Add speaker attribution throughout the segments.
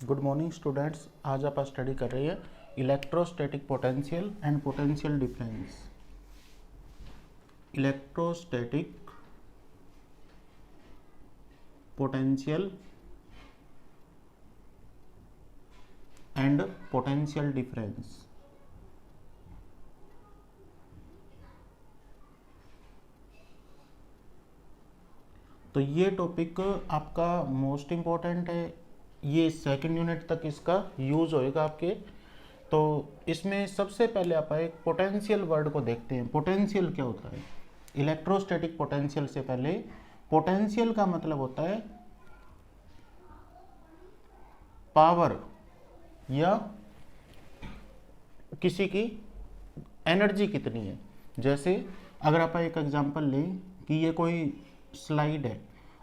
Speaker 1: Good morning students. आज आप study कर रही है electrostatic potential and potential difference. Electrostatic potential and potential difference. तो ये टॉपिक आपका मोस्ट इम्पोर्टेंट है, ये सेकंड यूनिट तक इसका यूज होएगा आपके। तो इसमें सबसे पहले आप एक पोटेंशियल वर्ड को देखते हैं। पोटेंशियल क्या होता है? इलेक्ट्रोस्टैटिक पोटेंशियल से पहले पोटेंशियल का मतलब होता है पावर या किसी की एनर्जी कितनी है। जैसे अगर आप एक एग्जांपल लें कि ये कोई स्लाइड है,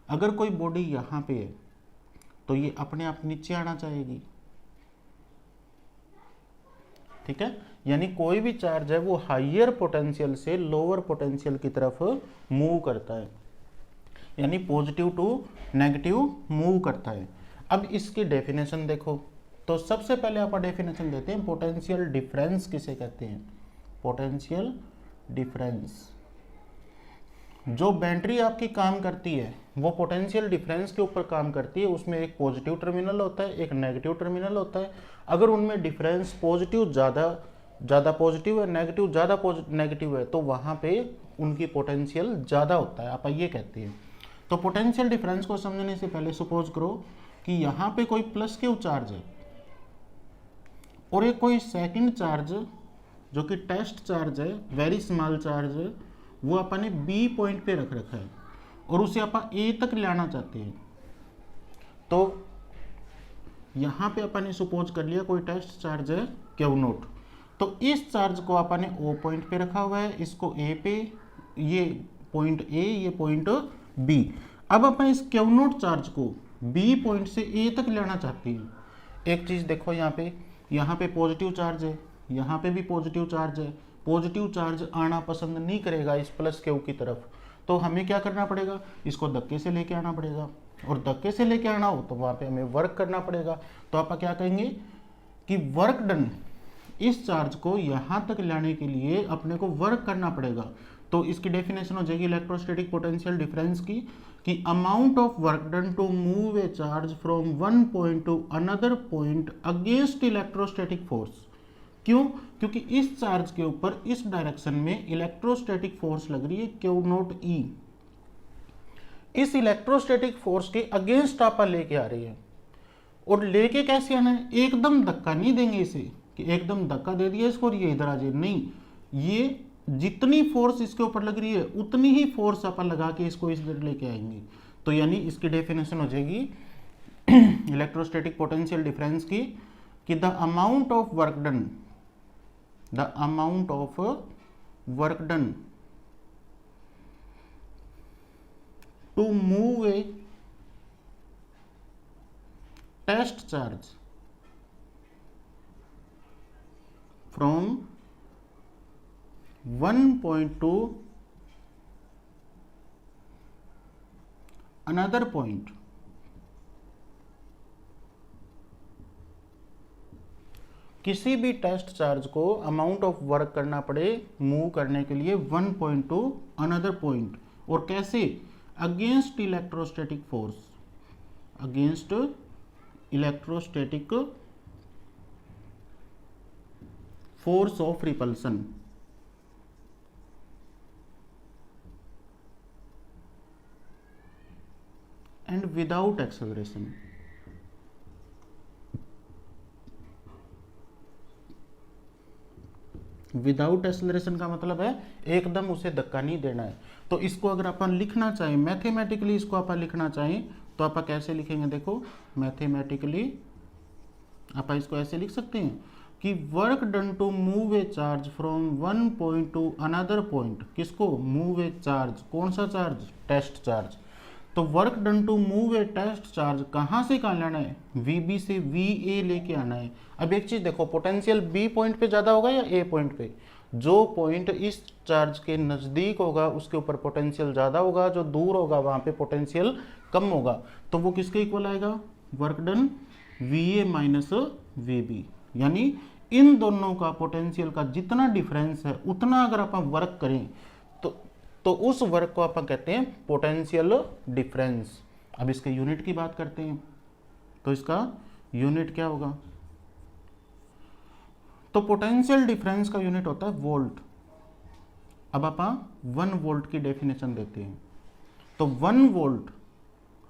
Speaker 1: अगर कोई बॉडी यहाँ पे है तो ये अपने आप नीचे आना चाहेगी, ठीक है। यानी कोई भी चार्ज है वो हायर पोटेंशियल से लोअर पोटेंशियल की तरफ मूव करता है, यानी पॉजिटिव टू नेगेटिव मूव करता है। अब इसकी डेफिनेशन देखो, तो सबसे पहले आप डेफिनेशन देते हैं पोटेंशियल डिफरेंस किसे कहते हैं। पोटेंशियल डिफरेंस, जो बैटरी आपकी काम करती है वो पोटेंशियल डिफरेंस के ऊपर काम करती है। उसमें एक पॉजिटिव टर्मिनल होता है, एक नेगेटिव टर्मिनल होता है। अगर उनमें डिफरेंस पॉजिटिव ज़्यादा पॉजिटिव है, नेगेटिव ज़्यादा नेगेटिव है, तो वहाँ पे उनकी पोटेंशियल ज़्यादा होता है, आप ये कहते हैं। तो पोटेंशियल डिफरेंस को समझने से पहले सपोज करो कि यहाँ पे कोई प्लस क्यू चार्ज है और एक कोई सेकंड चार्ज जो कि टेस्ट चार्ज है, वेरी स्मॉल चार्ज है, वो अपन ने बी पॉइंट पे रख रखा है और उसे अपन ए तक लाना चाहते हैं। तो यहाँ पे अपन ने सपोज कर लिया कोई टेस्ट चार्ज है क्यू नोट, तो इस चार्ज को अपन ने ओ पॉइंट पे रखा हुआ है, इसको ए पे, ये पॉइंट ए, ये पॉइंट बी। अब अपन इस क्यू नोट चार्ज को बी पॉइंट से ए तक लाना चाहते हैं। एक चीज़ देखो, यहाँ पे पॉजिटिव चार्ज है, यहाँ पे भी पॉजिटिव चार्ज है। पॉजिटिव चार्ज आना पसंद नहीं करेगा इस प्लस क्यू की तरफ, तो हमें क्या करना पड़ेगा, इसको धक्के से लेके आना पड़ेगा। और धक्के से लेके आना हो तो वहाँ पे हमें वर्क करना पड़ेगा। तो आप क्या कहेंगे कि वर्क डन, इस चार्ज को यहाँ तक लाने के लिए अपने को वर्क करना पड़ेगा। तो इसकी डेफिनेशन हो जाएगी इलेक्ट्रोस्टैटिक पोटेंशियल डिफरेंस की, कि amount of work done to move a charge from one point to another point against electrostatic force. क्यों? क्योंकि इस चार्ज के ऊपर इस डायरेक्शन में इलेक्ट्रोस्टैटिक फोर्स लग रही है क्यू नोट ई। इस इलेक्ट्रोस्टैटिक फोर्स के अगेंस्ट आप लेके आ रही है। और लेके कैसे आना है? एकदम धक्का नहीं देंगे इसे कि एकदम धक्का दे दिया इसको और ये इधर आ जाए, नहीं। ये जितनी फोर्स इसके ऊपर लग रही है उतनी ही फोर्स आप लगा के इसको इस इधर लेके आएंगे। तो यानी इसकी डेफिनेशन हो जाएगी इलेक्ट्रोस्टैटिक पोटेंशियल डिफरेंस की, कि the amount of work done to move a test charge from one point to another point किसी भी टेस्ट चार्ज को अमाउंट ऑफ वर्क करना पड़े मूव करने के लिए one point to another point, और कैसे? Against electrostatic force, against electrostatic force of repulsion. And without acceleration. Without acceleration का मतलब है एकदम उसे धक्का नहीं देना है। तो इसको अगर अपन लिखना चाहें मैथमेटिकली, इसको अपन लिखना चाहें तो आप कैसे लिखेंगे? देखो मैथमेटिकली आप इसको ऐसे लिख सकते हैं कि work done to move a charge from one point to another point. किसको? Move a charge. कौन सा चार्ज? Test charge. तो work done to move a test charge कहाँ से कहाँ लाना है? VB से VA लेके आना है। अब एक चीज देखो, पोटेंशियल B पॉइंट पे ज्यादा होगा या A पॉइंट पे? जो पॉइंट इस चार्ज के नजदीक होगा उसके ऊपर पोटेंशियल ज्यादा होगा, जो दूर होगा वहां पे पोटेंशियल कम होगा। तो वो किसके इक्वल आएगा? Work done V A minus V B, यानी इन दोनों का पोटेंशियल का जितना डिफरेंस है उतना अगर आप वर्क करें तो उस वर्क को आप कहते हैं पोटेंशियल डिफरेंस। अब इसके यूनिट की बात करते हैं, तो इसका यूनिट क्या होगा? तो पोटेंशियल डिफरेंस का यूनिट होता है वोल्ट। अब आप 1 वोल्ट की डेफिनेशन देते हैं, तो 1 वोल्ट,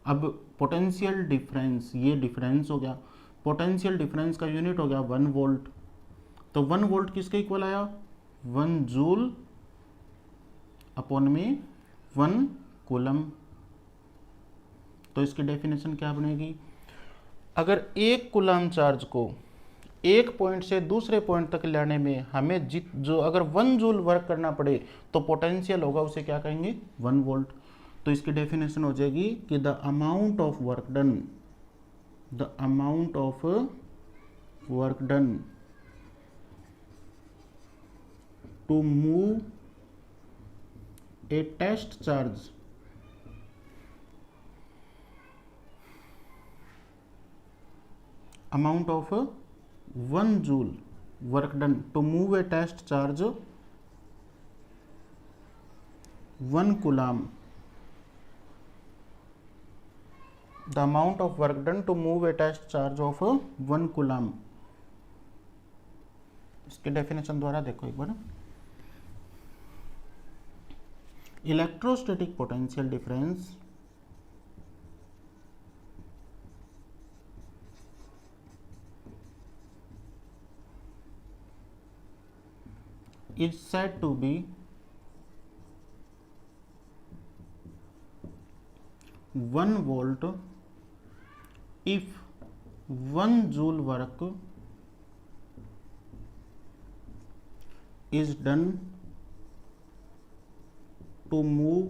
Speaker 1: अब पोटेंशियल डिफरेंस, ये डिफरेंस हो गया, पोटेंशियल डिफरेंस का यूनिट हो गया 1 वोल्ट। तो 1 वोल्ट किसके इक्वल आया? 1 जूल अपॉन में 1 कूलम। तो इसकी डेफिनेशन क्या बनेगी? अगर 1 कूलम चार्ज को एक पॉइंट से दूसरे पॉइंट तक लाने में हमें जो अगर 1 जूल वर्क करना पड़े तो पोटेंशियल होगा, उसे क्या कहेंगे? 1 वोल्ट। तो इसकी डेफिनेशन हो जाएगी कि the amount of work done to move a test charge amount of 1 joule work done to move a test charge 1 coulomb, the amount of work done to move a test charge of 1 coulomb। इसकी definition द्वारा देखो एक बार, electrostatic potential difference is said to be 1 volt if 1 joule work is done to move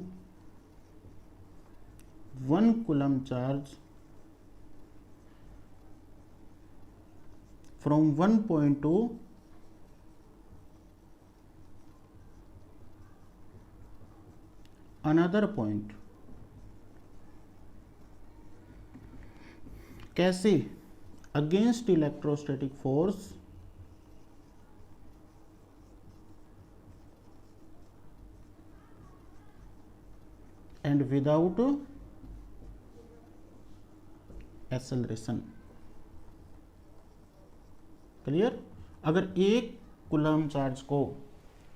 Speaker 1: 1 coulomb charge from one point to another point। कैसे? Against electrostatic force and without acceleration. Clear? अगर एक coulomb charge को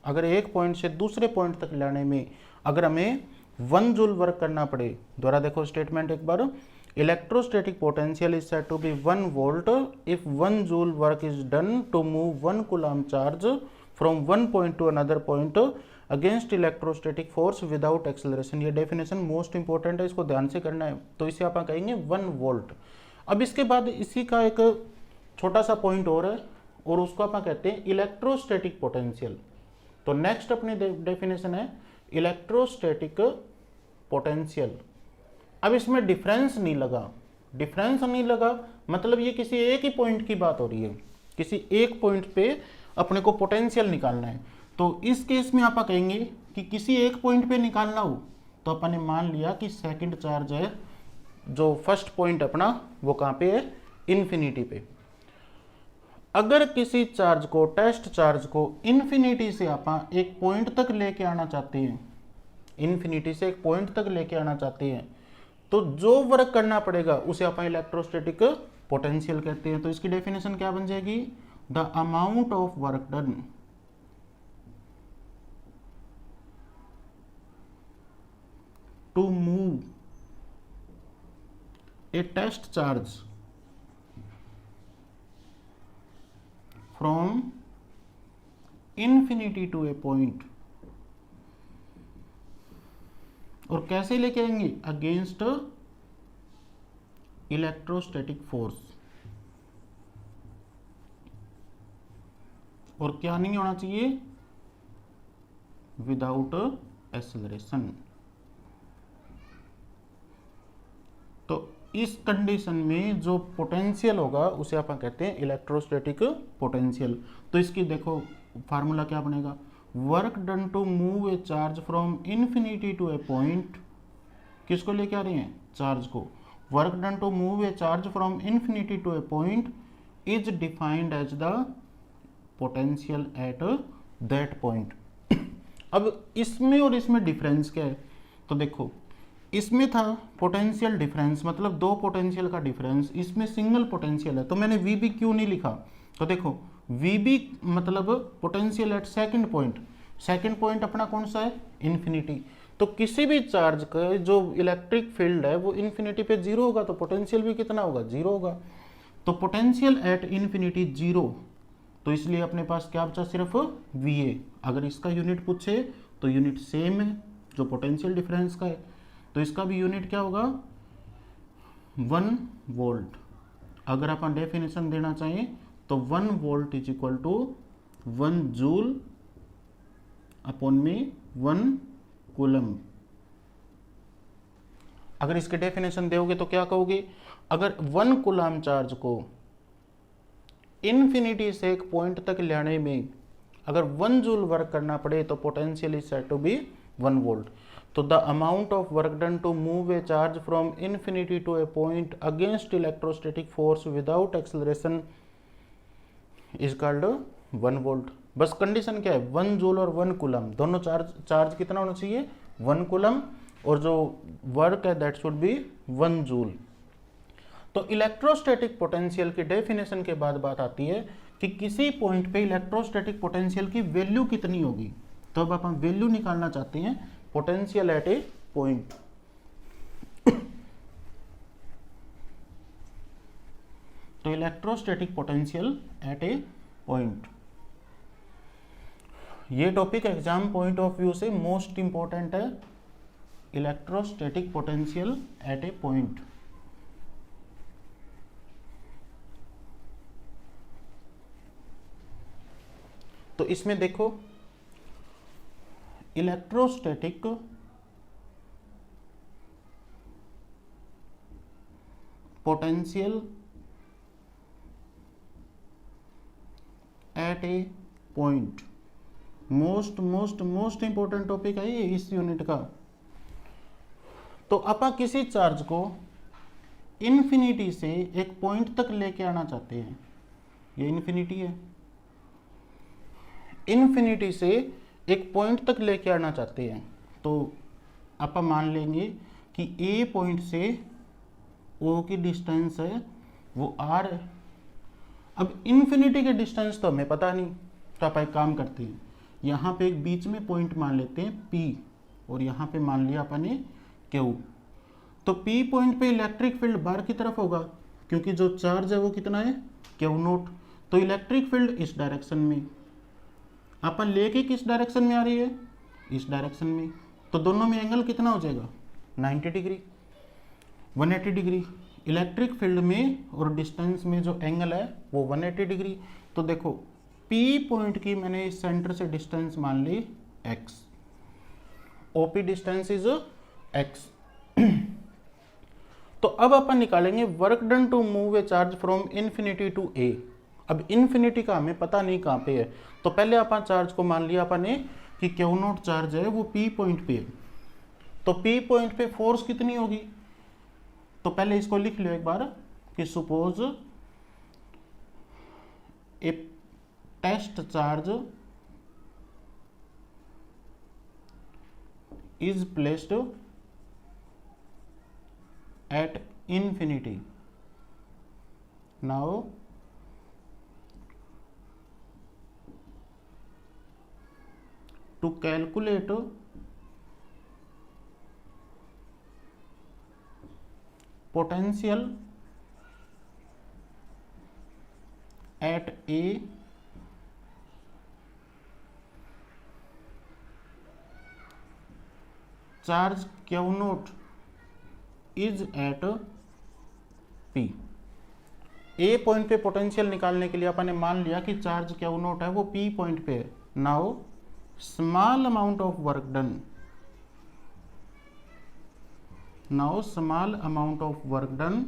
Speaker 1: अगर एक point से दूसरे point तक लाने में अगर हमें 1 जूल वर्क करना पड़े, दोबारा देखो स्टेटमेंट एक बार, electrostatic potential is said to be 1 volt if 1 joule work is done to move 1 coulomb charge from 1 point to another point against electrostatic force without acceleration. ये डेफिनेशन मोस्ट इंपॉर्टेंट है, इसको ध्यान से करना है। तो इसे आप कहेंगे 1 वोल्ट। अब इसके बाद इसी का एक छोटा सा पॉइंट और है, और उसको आप कहते हैं इलेक्ट्रोस्टैटिक पोटेंशियल। तो नेक्स्ट अपनी डेफिनेशन है इलेक्ट्रोस्टैटिक पोटेंशियल। अब इसमें डिफरेंस नहीं लगा, मतलब ये किसी एक ही पॉइंट की बात हो रही है, किसी एक पॉइंट पे अपने को पोटेंशियल निकालना है। तो इस केस में आप कहेंगे कि किसी एक पॉइंट पे निकालना हो, तो अपन ने मान लिया कि सेकंड चार्ज है, जो फर्स्ट पॉइंट अपना वो कहाँ पे है? इन्फिनिटी पे। अगर किसी चार्ज को, टेस्ट चार्ज को इन्फिनिटी से आप एक पॉइंट तक लेके आना चाहते हैं, इन्फिनिटी से एक पॉइंट तक लेके आना चाहते हैं, तो जो वर्क करना पड़ेगा उसे आप इलेक्ट्रोस्टैटिक पोटेंशियल कहते हैं। तो इसकी डेफिनेशन क्या बन जाएगी? The amount of work done to move a test charge from infinity to a point, और कैसे लेके आएंगे? अगेंस्ट इलेक्ट्रोस्टैटिक फोर्स, और क्या नहीं होना चाहिए? Without acceleration. तो इस कंडीशन में जो पोटेंशियल होगा उसे आप कहते हैं इलेक्ट्रोस्टैटिक पोटेंशियल। तो इसकी देखो फार्मूला क्या बनेगा? Work done to move a charge from infinity to a point, किसको लेके आ रहे हैं? चार्ज को। Work done to move a charge from infinity to a point is defined as the potential at that point. अब इसमें और इसमें डिफरेंस क्या है, तो देखो इसमें था पोटेंशियल डिफरेंस, मतलब दो पोटेंशियल का डिफरेंस, इसमें सिंगल पोटेंशियल है, तो मैंने वी बी क्यों नहीं लिखा, तो देखो वी बी मतलब potential at second point, second point अपना कौन सा है, इन्फिनिटी। तो किसी भी चार्ज का जो इलेक्ट्रिक फील्ड है वो इन्फिनिटी पे जीरो होगा, तो पोटेंशियल भी कितना होगा, जीरो होगा। तो पोटेंशियल एट इन्फिनिटी जीरो, तो इसलिए अपने पास क्या बचा, सिर्फ वी ए। अगर इसका यूनिट पूछे तो यूनिट सेम है जो पोटेंशियल डिफरेंस का है, तो इसका भी यूनिट क्या होगा, 1 वोल्ट। अगर अपन डेफिनेशन देना चाहें तो 1 volt is equal to 1 joule upon में 1 कूलम। अगर इसके डेफिनेशन दोगे तो क्या कहोगे, अगर 1 कूलम चार्ज को इन्फिनिटी से एक पॉइंट तक लाने में अगर 1 जूल वर्क करना पड़े तो potential is said to be 1 volt. तो the amount of work done to move a charge from infinity to a point against electrostatic force without acceleration is called 1 volt. बस condition क्या है, 1 joule और 1 coulomb दोनों charge कितना होना चाहिए, 1 coulomb, और जो वर्क है दैट शुड बी 1 जूल। तो इलेक्ट्रोस्टैटिक पोटेंशियल की डेफिनेशन के बाद बात आती है कि किसी पॉइंट पे इलेक्ट्रोस्टैटिक पोटेंशियल की वैल्यू कितनी होगी। तो अब अपन वैल्यू निकालना चाहते हैं पोटेंशियल एट ए पॉइंट। तो electrostatic potential at a point, ये topic exam point of view से मोस्ट इंपॉर्टेंट है, electrostatic potential at a point. तो इसमें देखो electrostatic potential at a point, most most most important topic है ये इस यूनिट का। तो अपन किसी चार्ज को इन्फिनिटी से एक पॉइंट तक लेके आना चाहते हैं, ये इन्फिनिटी है, इन्फिनिटी से एक पॉइंट तक लेके आना चाहते हैं, तो अपन मान लेंगे कि ए पॉइंट से ओ की डिस्टेंस है वो आर है। अब इन्फिनिटी के डिस्टेंस तो हमें पता नहीं, तो आप एक काम करते हैं, यहाँ पे एक बीच में पॉइंट मान लेते हैं P, और यहाँ पे मान लिया अपन ने Q। तो P पॉइंट पे इलेक्ट्रिक फील्ड बाहर की तरफ होगा, क्योंकि जो चार्ज है वो कितना है, Q नोट। तो इलेक्ट्रिक फील्ड इस डायरेक्शन में, अपन लेके किस डायरेक्शन में आ रही है, इस डायरेक्शन में, तो दोनों में एंगल कितना हो जाएगा, 90 डिग्री, 180 डिग्री। इलेक्ट्रिक फील्ड में और डिस्टेंस में जो एंगल है वो 180 डिग्री। तो देखो P पॉइंट की मैंने इस सेंटर से डिस्टेंस मान ली x, OP distance is x। तो अब अपन निकालेंगे work done to move a charge from infinity to A। अब इन्फिनिटी का हमें पता नहीं कहाँ पे है, तो पहले अपन चार्ज को मान लिया अपन ने कि Q नोट चार्ज है वो P पॉइंट पे है। तो P पॉइंट पे फोर्स कितनी होगी, तो पहले इसको लिख लो एक बार कि suppose a test charge is placed at infinity. Now to calculate potential at a charge Q naught is at P। A point पे पोटेंशियल निकालने के लिए अपन ने मान लिया कि चार्ज Q नोट है वो P पॉइंट पे है। Now small amount of work done, now small amount of work done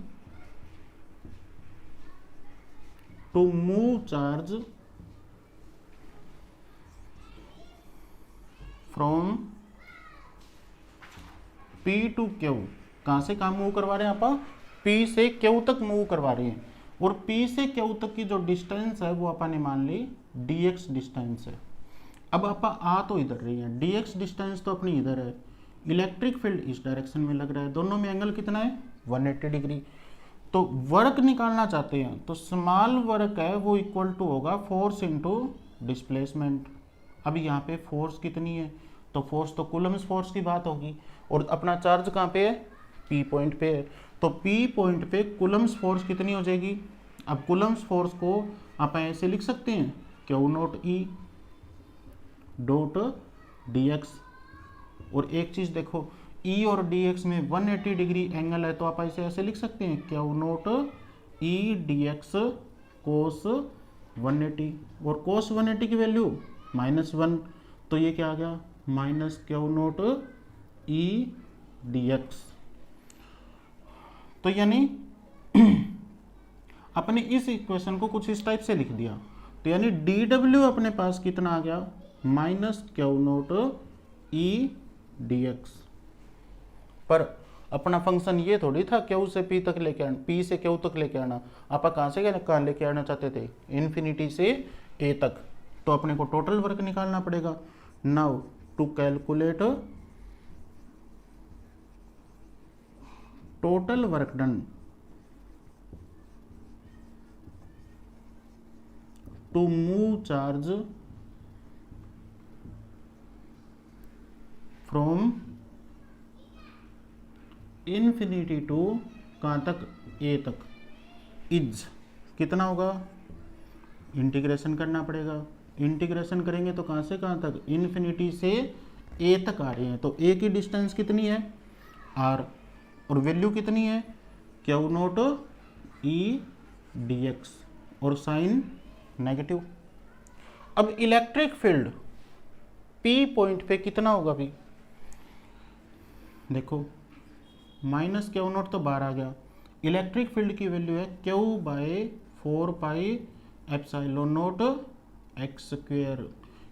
Speaker 1: to move charge from P to Q। कहां से कहां मूव करवा रहे हैं आप, P से Q तक मूव करवा रही है, और P से Q तक की जो डिस्टेंस है वो अपन ने मान ली dx डिस्टेंस है। अब आप आ तो इधर रही है, dx डिस्टेंस तो अपनी इधर है, इलेक्ट्रिक फील्ड इस डायरेक्शन में लग रहा है, दोनों में एंगल कितना है 180 डिग्री। तो वर्क निकालना चाहते हैं तो स्मॉल वर्क है वो इक्वल टू होगा फोर्स इनटू डिस्प्लेसमेंट। अब यहाँ पे फोर्स कितनी है, तो फोर्स तो कूलम्स फोर्स की बात होगी, और अपना चार्ज कहाँ पे है, P पॉइंट पे है, तो P पॉइंट पे कूलम्स फोर्स कितनी हो जाएगी। अब कूलम्स फोर्स को आप ऐसे लिख सकते हैं Q not E dot dx। और एक चीज़ देखो, E और dx में 180 डिग्री एंगल है, तो आप ऐसे लिख सकते हैं Q नॉट E dx कोस 180, और कोस 180 की वैल्यू -1, तो ये क्या आ गया minus Q not E dx। तो यानी अपने इस इक्वेशन को कुछ इस टाइप से लिख दिया, तो यानी dw अपने पास कितना आ गया minus Q not E dx। पर अपना फंक्शन ये थोड़ी था Q से P तक लेके आना, P से Q तक लेके आना, आप कहाँ से कहाँ लेके आना चाहते थे, इन्फिनिटी से A तक, तो अपने को टोटल वर्क निकालना पड़ेगा। Now to calculate total work done to move charge from infinity to कहाँ तक A तक, इज कितना होगा, इंटीग्रेशन करना पड़ेगा। इंटीग्रेशन करेंगे तो कहाँ से कहाँ तक, इन्फिनिटी से A तक आ रहे हैं, तो A की डिस्टेंस कितनी है R, और वैल्यू कितनी है Q नॉट E dx, और साइन नेगेटिव। अब इलेक्ट्रिक फील्ड P पॉइंट पे कितना होगा भी, देखो माइनस Q नॉट तो बाहर आ गया, इलेक्ट्रिक फील्ड की वैल्यू है Q by 4 pi epsilon naught x square,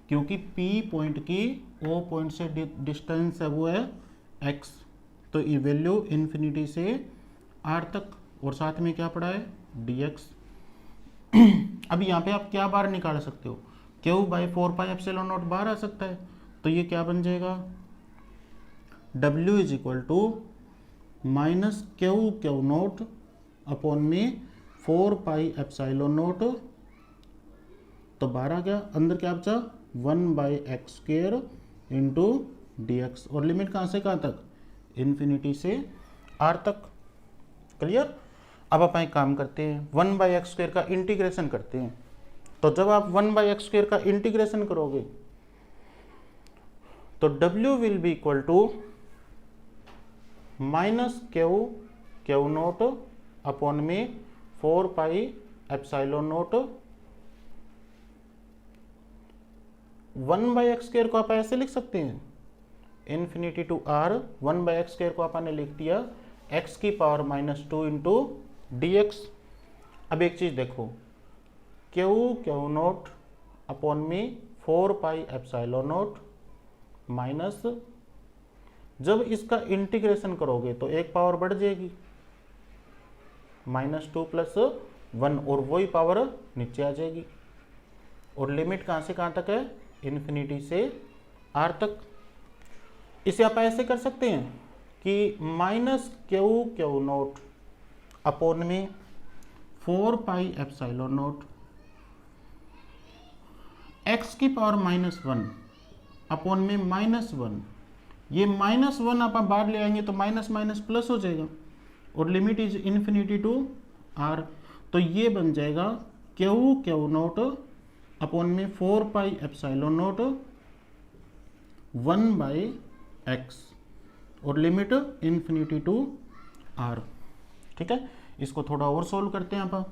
Speaker 1: क्योंकि P पॉइंट की O पॉइंट से डिस्टेंस है वो है x, तो ये वैल्यू इन्फिनिटी से R तक, और साथ में क्या पड़ा है dx। अब यहाँ पे आप क्या बाहर निकाल सकते हो, Q by 4 pi epsilon not बाहर आ सकता है, तो ये क्या बन जाएगा W is equal to minus Q naught upon में 4 पाई एप्सिलॉन नॉट, तो बाहर आ गया, अंदर क्या बचा 1 by X square into dx, और लिमिट कहाँ से कहाँ तक, इन्फिनिटी से R तक। क्लियर। अब आप एक काम करते हैं, 1 बाई एक्स स्क्वेयर का इंटीग्रेशन करते हैं, तो जब आप 1 बाई एक्स स्क्वेयर का इंटीग्रेशन करोगे तो W will be equal to minus Q naught upon में 4 pi epsilon naught 1 by X square को आप ऐसे लिख सकते हैं infinity to R, 1 by X square को आपने लिख दिया x की पावर -2 इंटू dx। अब एक चीज देखो, Q नोट अपॉन में 4 पाई एप्सिलॉन नोट माइनस, जब इसका इंटीग्रेशन करोगे तो एक पावर बढ़ जाएगी -2 प्लस 1, और वही पावर नीचे आ जाएगी, और लिमिट कहाँ से कहाँ तक है, इन्फिनिटी से R तक। इसे आप ऐसे कर सकते हैं कि माइनस Q नोट अपॉन में 4 पाई एप्सिलॉन नोट x की पावर -1 अपॉन में -1, ये -1 आप बाहर ले आएंगे तो माइनस माइनस प्लस हो जाएगा, और limit is infinity to R, तो ये बन जाएगा Q नोट अपॉन में 4 pi epsilon naught 1 by x, और लिमिट इन्फिनिटी टू R। ठीक है, इसको थोड़ा और सोल्व करते हैं आप,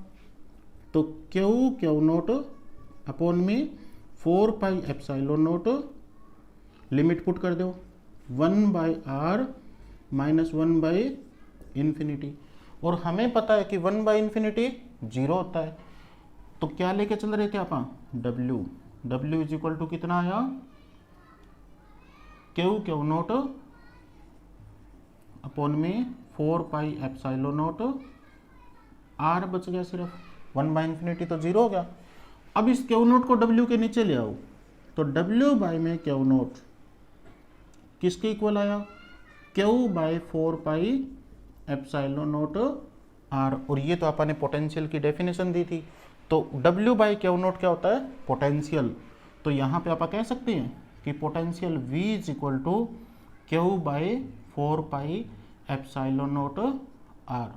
Speaker 1: तो Q नोट अपॉन में 4 pi epsilon note, limit put कर दो 1 by R minus 1 by infinity, और हमें पता है कि 1 बाई इन्फिनिटी 0 होता है, तो क्या लेके चल रहे थे आप, W इज इक्वल टू कितना आया, Q नोट अपॉन में 4 पाई एप्सिलॉन नॉट आर बच गया सिर्फ, 1 बाई इन्फिनिटी तो जीरो हो गया। अब इस क्यू नोट को डब्ल्यू के नीचे ले आओ, तो डब्ल्यू बाई में क्यू नोट किसके इक्वल आया, Q by 4 pi epsilon naught R, और ये तो अपन ने पोटेंशियल की डेफिनेशन दी थी। तो डब्ल्यू बाई क्यू नोट क्या होता है, पोटेंशियल। तो यहाँ पे आप कह सकते हैं कि potential V is equal to Q by 4 pi epsilon naught R.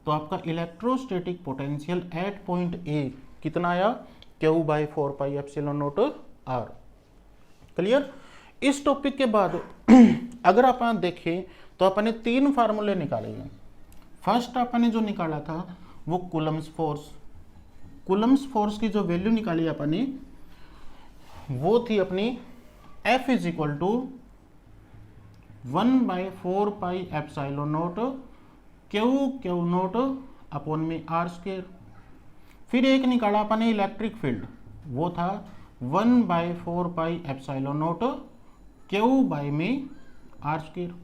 Speaker 1: तो आपका electrostatic potential at point A कितना आया, Q by 4 pi epsilon naught R. Clear. इस टॉपिक के बाद अगर अपन देखें तो अपन ने 3 फार्मूले निकाले हैं। फर्स्ट अपन ने जो निकाला था वो कूलम्स फोर्स, कूलम्स फोर्स की जो वैल्यू निकाली अपन ने वो थी अपनी F इज इक्वल टू 1 बाई 4 pi epsilon naught Q naught upon में आर स्क्वायर। फिर एक निकाला अपन ने इलेक्ट्रिक फील्ड, वो था 1 बाई 4 pi epsilon naught Q by में आर स्क्वायर।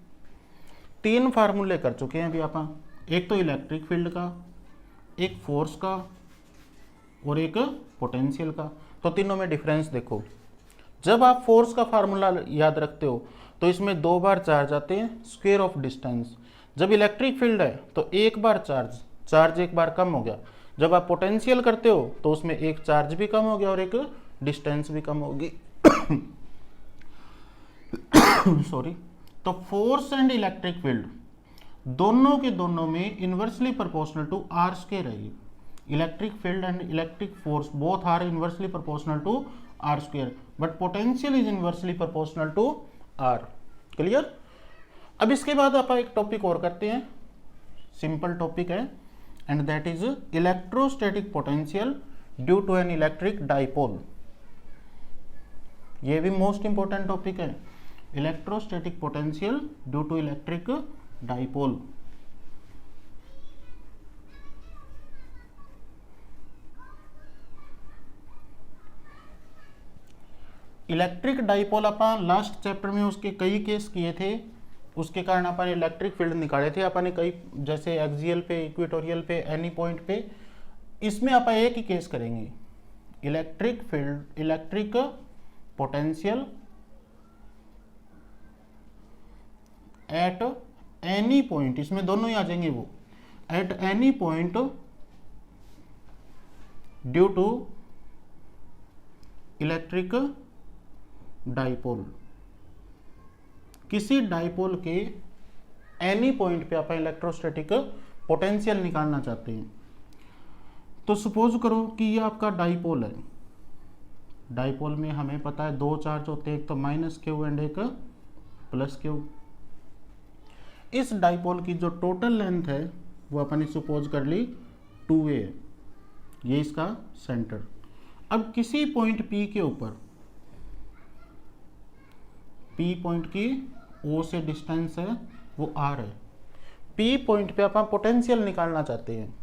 Speaker 1: 3 फार्मूले कर चुके हैं अभी अपन, एक तो इलेक्ट्रिक फील्ड का, एक फोर्स का और एक पोटेंशियल का। तो तीनों में डिफरेंस देखो। जब आप फोर्स का फार्मूला याद रखते हो तो इसमें 2 बार चार्ज आते हैं, स्क्वायर ऑफ डिस्टेंस। जब इलेक्ट्रिक फील्ड है तो एक बार चार्ज एक बार कम हो गया। जब आप पोटेंशियल करते हो तो उसमें एक चार्ज भी कम हो गया और एक डिस्टेंस भी कम होगी। सॉरी। तो फोर्स एंड इलेक्ट्रिक फील्ड दोनों के दोनों में inversely proportional to r square है। Electric field and electric force both are inversely proportional to r square, but potential is inversely proportional to r. Clear. अब इसके बाद आप एक टॉपिक और करते हैं, सिंपल टॉपिक है, and that is electrostatic potential due to an electric dipole. ये भी मोस्ट इंपॉर्टेंट टॉपिक है, electrostatic potential due to electric dipole. Electric dipole अपन लास्ट चैप्टर में उसके कई केस किए थे, उसके कारण अपन इलेक्ट्रिक फील्ड निकाले थे अपन ने कई, जैसे एक्सियल पे, इक्वेटोरियल पे, एनी पॉइंट पे। इसमें अपन एक ही केस करेंगे, electric field, electric potential at any point, इसमें दोनों ही आ जाएंगे वो, at any point due to electric dipole. किसी डाइपोल के एनी पॉइंट पे आप इलेक्ट्रोस्टैटिक पोटेंशियल निकालना चाहते हैं। तो सपोज करो कि ये आपका डाइपोल है, डाइपोल में हमें पता है 2 चार्ज होते हैं, एक तो माइनस क्यू एंड एक प्लस क्यू। इस डाइपोल की जो टोटल लेंथ है वो अपन ने सपोज कर ली 2a है, ये इसका सेंटर। अब किसी पॉइंट P के ऊपर, P पॉइंट की O से डिस्टेंस है वो R है, P पॉइंट पे अपन पोटेंशियल निकालना चाहते हैं।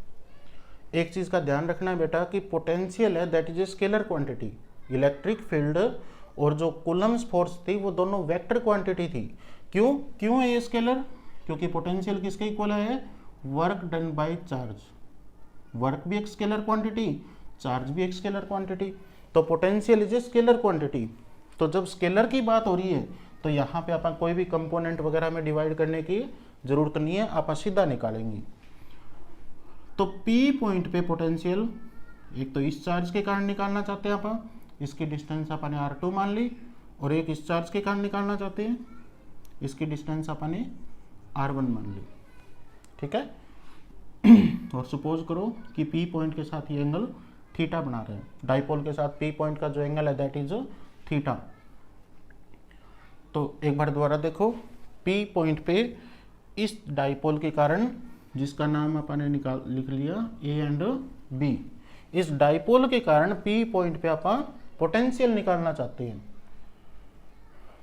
Speaker 1: एक चीज़ का ध्यान रखना है बेटा कि पोटेंशियल है that is a scalar quantity. Electric field और जो कूलम्स फोर्स थी वो दोनों वेक्टर क्वांटिटी थी। क्यों है ये स्केलर, क्योंकि पोटेंशियल किसके इक्वल है, work done by charge. Work भी एक स्केलर क्वांटिटी, चार्ज भी एक स्केलर क्वांटिटी, तो potential is a scalar quantity. तो जब स्केलर की बात हो रही है तो यहाँ पे अपन कोई भी कंपोनेंट वगैरह में डिवाइड करने की जरूरत नहीं है, आप सीधा निकालेंगे। तो P पॉइंट पे पोटेंशियल एक तो इस चार्ज के कारण निकालना चाहते हैं अपन, इसकी डिस्टेंस अपन ने R2 मान ली, और एक इस चार्ज के कारण निकालना चाहते हैं, इसकी डिस्टेंस अपन ने R1 मान ली। ठीक है। और सपोज करो कि P पॉइंट के साथ ये एंगल थीटा बना रहे हैं, डाइपोल के साथ P पॉइंट का जो एंगल है दैट इज थीटा। तो एक बार दोबारा देखो, P पॉइंट पे इस डाइपोल के कारण, जिसका नाम अपन ने लिख लिया A एंड B, इस डाइपोल के कारण P पॉइंट पे अपन पोटेंशियल निकालना चाहते हैं।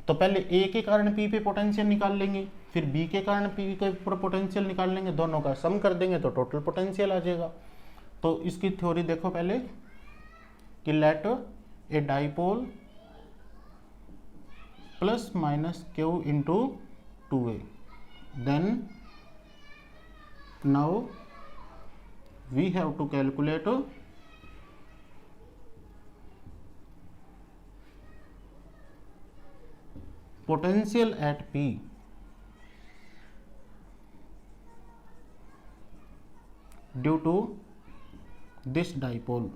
Speaker 1: तो पहले A के कारण P पे पोटेंशियल निकाल लेंगे, फिर B के कारण P के ऊपर पोटेंशियल निकाल लेंगे, दोनों का सम कर देंगे तो टोटल पोटेंशियल आ जाएगा। तो इसकी थ्योरी देखो पहले कि let a dipole plus minus Q into 2a, then now we have to calculate potential at P due to this dipole.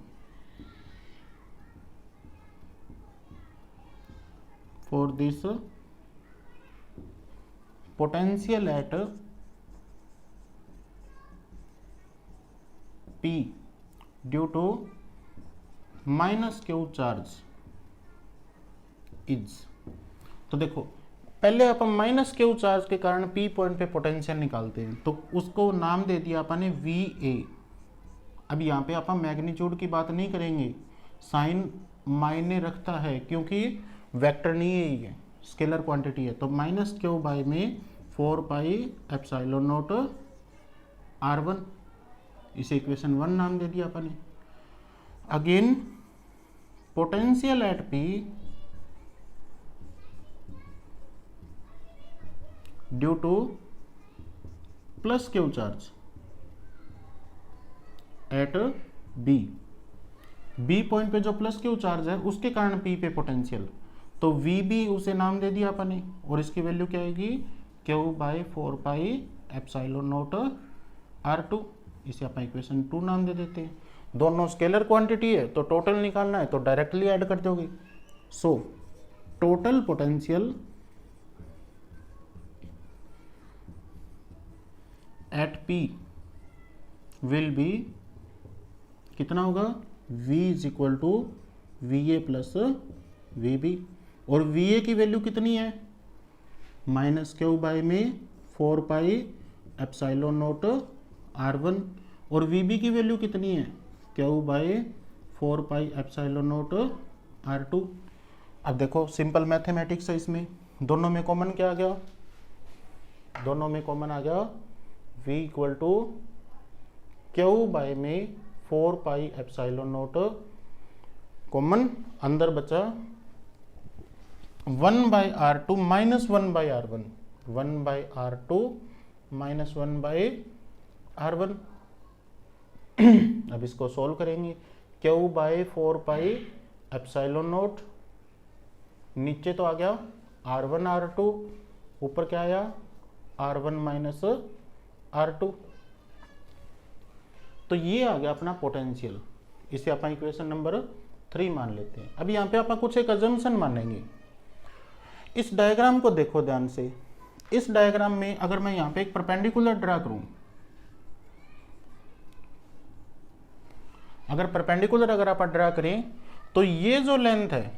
Speaker 1: For this potential at P due to minus Q charge is, तो देखो पहले अपन minus Q charge के कारण P point पे potential निकालते हैं, तो उसको नाम दे दिया अपन ने वी ए। अब यहाँ पे अपन मैग्नीट्यूड की बात नहीं करेंगे, साइन मायने रखता है क्योंकि वेक्टर नहीं है, ये स्केलर क्वांटिटी है। तो माइनस क्यू बाई में 4 पाई एप्सिलॉन नॉट R1, इसे इक्वेशन 1 नाम दे दिया अपन ने। Again potential at P due to plus Q charge at B point पे जो प्लस क्यू चार्ज है उसके कारण पी पे पोटेंशियल, तो वी बी उसे नाम दे दिया अपन ने, और इसकी वैल्यू क्या आएगी Q by 4 pi epsilon not R2, इसे अपन इक्वेशन 2 नाम दे देते हैं। दोनों स्केलर क्वांटिटी है तो टोटल निकालना है तो डायरेक्टली ऐड कर दोगे। So total potential at P will be कितना होगा, V is equal to V A plus V B, और वी ए की वैल्यू कितनी है माइनस क्यू बाई में 4 पाई एप्सिलॉन नॉट R1, और वी बी की वैल्यू कितनी है Q by 4 pi epsilon not R2। अब देखो सिंपल मैथमेटिक्स है, इसमें दोनों में कॉमन क्या आ गया, दोनों में कॉमन आ गया V equal to Q by में 4 पाई एप्सिलॉन नॉट, कॉमन अंदर बचा 1 by R2 minus 1 by R1, 1 by R2 minus 1 by R1। अब इसको सॉल्व करेंगे, Q by 4 pi epsilon naught, नीचे तो आ गया R1 R2, ऊपर क्या आया R1 माइनस R2, तो ये आ गया अपना पोटेंशियल। इसे अपन इक्वेशन नंबर 3 मान लेते हैं। अब यहाँ पे अपन कुछ एक अजम्पशन मानेंगे। इस डायग्राम को देखो ध्यान से, इस डायग्राम में अगर मैं यहाँ पे एक परपेंडिकुलर ड्रा करूं, अगर परपेंडिकुलर अगर आप ड्रा करें तो ये जो लेंथ है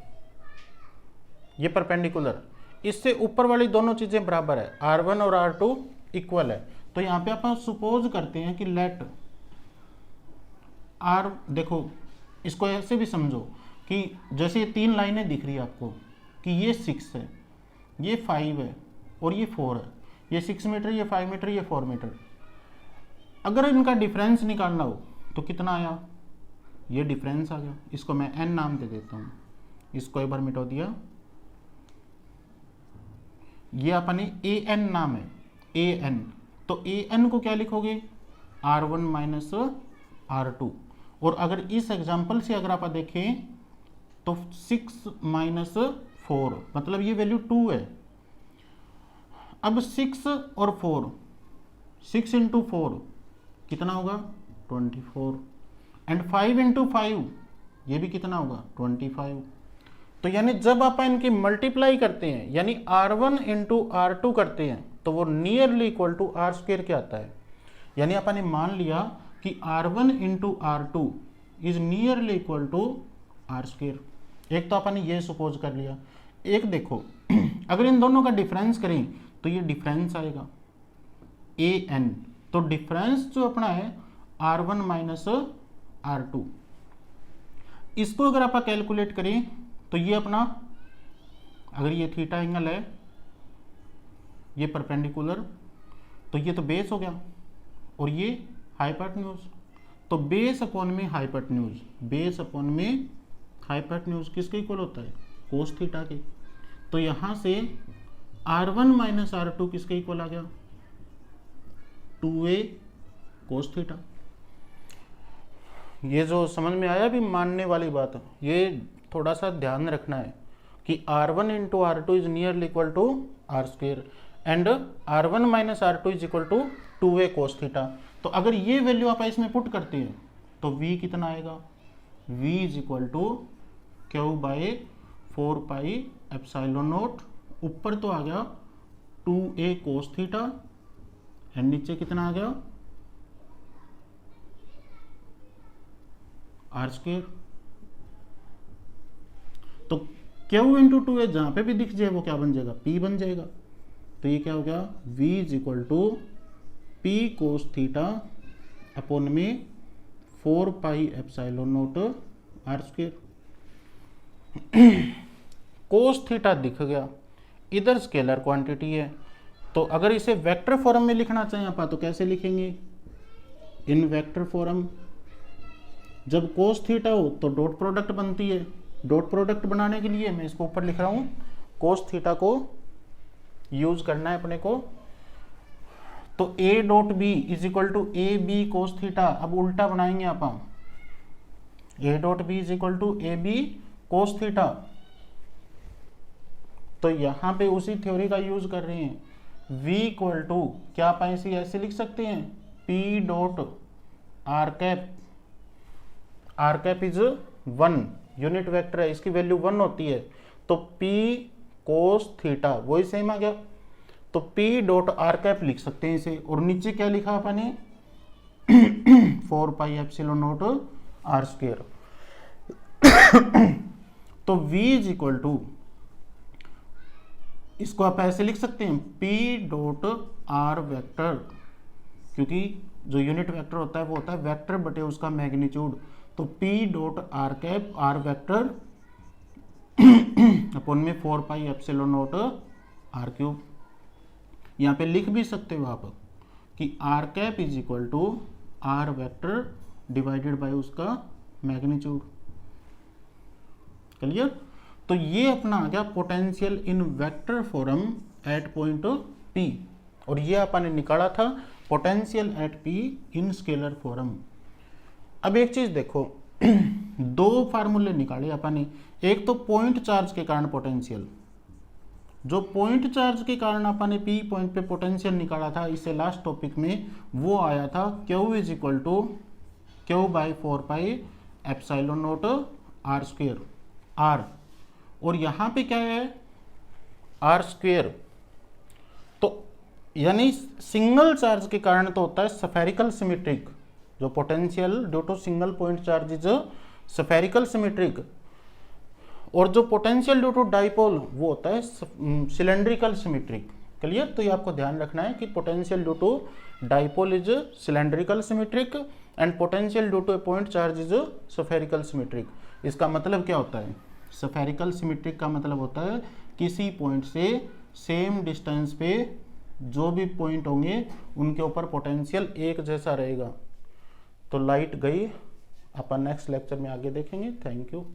Speaker 1: ये परपेंडिकुलर, इससे ऊपर वाली दोनों चीजें बराबर है, R1 और R2 इक्वल है। तो यहाँ पे अपन सपोज करते हैं कि लेट R, देखो इसको ऐसे भी समझो कि जैसे ये 3 लाइनें दिख रही है आपको कि ये 6 है, ये 5 है और ये 4 है, ये 6 मीटर, ये 5 मीटर, ये 4 मीटर। अगर इनका डिफरेंस निकालना हो तो कितना आया, ये डिफरेंस आ गया, इसको मैं n नाम दे देता हूँ, इसको एक बार मिटा दिया, ये अपने an नाम है an, तो an को क्या लिखोगे R1 माइनस R2, और अगर इस एग्जाम्पल से अगर आप देखें तो 6 माइनस 4 मतलब ये वैल्यू 2 है। अब 6 और 4, 6 इंटू 4 कितना होगा 24, एंड 5 इंटू 5 ये भी कितना होगा 25। तो यानी जब आप इनकी मल्टीप्लाई करते हैं यानी R1 इंटू R2 करते हैं तो वो nearly equal to R square क्या आता है, यानी अपन ने मान लिया कि R1 into R2 is nearly equal to R square. एक तो अपन ने ये सपोज कर लिया, एक देखो अगर इन दोनों का डिफरेंस करें तो ये डिफरेंस आएगा an, तो डिफरेंस जो अपना है R1 माइनस R2, इसको अगर आप कैलकुलेट करें तो ये अपना, अगर ये थीटा एंगल है ये परपेंडिकुलर, तो ये तो बेस हो गया और ये हाइपोटेन्यूज, तो बेस अपॉन में हाइपोटेन्यूज, बेस अपॉन में हाइपोटेन्यूज किसके इक्वल होता है कोस थीटा के। तो यहां से R1 माइनस R2 किसके इक्वल आ गया 2a कोस थीटा। ये जो समझ में आया भी मानने वाली बात, ये थोड़ा सा ध्यान रखना है कि R1 into R2 is nearly equal to R square and R1 minus R2 is equal to 2a cos theta. तो अगर ये वैल्यू आप इसमें पुट करते हैं तो v कितना आएगा, v is equal to Q by 4 pi epsilon naught, ऊपर तो आ गया 2a कोस थीटा एंड नीचे कितना आ गया आर स्क्वेयर। तो क्यू इंटू 2a जहां पे भी दिख जाए वो क्या बन जाएगा, p बन जाएगा। तो ये क्या हो गया, v is equal to p cos theta upon में 4 pi epsilon naught R square. Cos theta दिख गया, इधर स्केलर क्वांटिटी है, तो अगर इसे वेक्टर फॉर्म में लिखना चाहें आप तो कैसे लिखेंगे, इन वेक्टर फॉर्म। जब कोस थीटा हो तो डॉट प्रोडक्ट बनती है, डॉट प्रोडक्ट बनाने के लिए मैं इसको ऊपर लिख रहा हूं, कोस थीटा को यूज करना है अपने को। तो a dot B is equal to A B cos theta. अब उल्टा बनाएंगे आप, a dot B is equal to A B cos theta. तो यहां पे उसी थ्योरी का यूज कर रहे हैं, v इक्वल टू क्या आप ऐसे लिख सकते हैं, p dot are cap, R cap is 1 unit vector है, इसकी वैल्यू 1 होती है। तो p कोस थीटा वही सेम आ गया, तो p डॉट आर कैप लिख सकते हैं इसे। और नीचे क्या लिखा अपने 4 pi epsilon naught R square. तो v इज इक्वल टू, इसको आप ऐसे लिख सकते हैं p डॉट आर वेक्टर, क्योंकि जो यूनिट वेक्टर होता है वो होता है वेक्टर बटे उसका मैग्नीट्यूड। तो p dot are cap r vector अपन में 4 pi epsilon naught r cube. यहाँ पे लिख भी सकते हो आप कि r cap is equal to r vector divided by उसका मैग्नीट्यूड। क्लियर। तो ये अपना आ गया potential in vector form at point P, और ये अपन ने निकाला था potential at P in scalar form. अब एक चीज देखो, दो फार्मूले निकाले अपन ने, एक तो पॉइंट चार्ज के कारण पोटेंशियल, जो पॉइंट चार्ज के कारण अपन ने P पॉइंट पे पोटेंशियल निकाला था इससे लास्ट टॉपिक में, वो आया था Q is equal to Q by 4 pi epsilon naught R square R, और यहां पे क्या है आर स्क्वेयर। तो यानी सिंगल चार्ज के कारण तो होता है स्फेरिकल सिमेट्रिक, जो potential due to single point charge is spherical symmetric, और जो पोटेंशियल ड्यू टू डाइपोल वो होता है सिलेंड्रिकल सिमेट्रिक। क्लियर। तो ये आपको ध्यान रखना है कि potential due to dipole is cylindrical symmetric and potential due to a point charge is spherical symmetric. इसका मतलब क्या होता है, स्फेरिकल सिमेट्रिक का मतलब होता है किसी पॉइंट से सेम डिस्टेंस पे जो भी पॉइंट होंगे उनके ऊपर पोटेंशियल एक जैसा रहेगा। तो लाइट गई, अपन नेक्स्ट लेक्चर में आगे देखेंगे। Thank you.